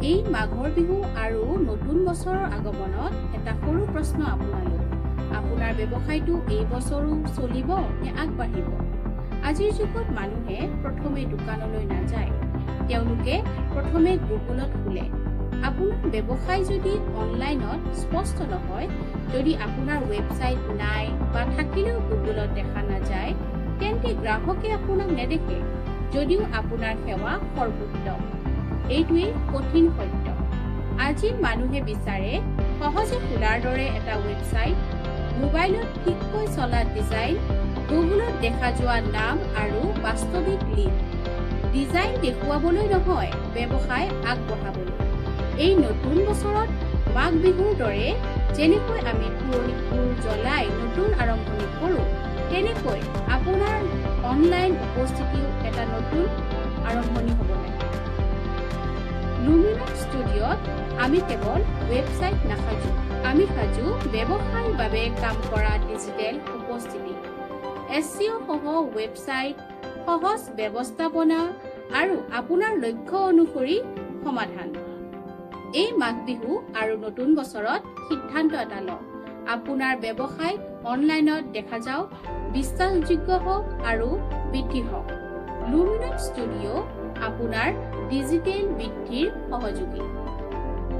এই মাঘৰ বিহু আৰু নতুন বছৰৰ আগমনত এটা সৰু প্ৰশ্ন আপোনালোক। আপোনাৰ ব্যৱসায়টো এই বছৰো চলিব নে আগবাঢ়িব? আজিৰ যুগত মানুহে প্ৰথমে দোকানলৈ নাযায়, তেওঁলোকে প্ৰথমে গুগলত খোলে। আপোনাৰ ব্যৱসায় যদি অনলাইনত স্পষ্ট নহয়, যদি আপোনাৰ ৱেবছাইট নাই বা থাকিলেও গুগলত দেখা নাযায়, তেন্তে গ্ৰাহকে আপোনাক নেদেখে যদিও আপোনাৰ সেৱা সৰ্বোত্তম। এইটোৱেই কঠিন সত্য। আজি মানুহে বিচাৰে সহজে খোলাৰ দৰে এটা ৱেবছাইট, মোবাইলত ঠিককৈ চলা ডিজাইন, গুগলত দেখা যোৱা নাম আৰু বাস্তৱিক লিংক। ডিজাইন দেখুৱাবলৈ নহয়, ব্যৱসায় আগবঢ়াবলৈ। এই নতুন বছৰত মাঘ বিহুৰ দৰে যেনেকৈ আমি পুৰণিবোৰ জ্বলাই নতুন আৰম্ভণি কৰোঁ, তেনেকৈ আপোনাৰ অনলাইন উপস্থিতিও এটা নতুন আৰম্ভণি হ'ব লাগে। লুমিনাছ ষ্টুডিঅ'ত আমি কেৱল ৱেবছাইট নাসাজো, আমি সাজো ব্যৱসায়ৰ বাবে কাম কৰা ডিজিটেল উপস্থিতি। SEO সহ ৱেবছাইট, সহজ ব্যৱস্থাপনা আৰু আপোনাৰ লক্ষ্য অনুসৰি সমাধান। এই মাঘ বিহু আৰু নতুন বছৰত সিদ্ধান্ত এটা লওক। আপোনাৰ ব্যৱসায় অনলাইনত দেখা যাওক, বিশ্বাসযোগ্য হওক আৰু বৃদ্ধি হওক। লুমিনাছ ষ্টুডিঅ' আপোনাৰ ডিজিটেল বৃদ্ধিৰ সহযোগী।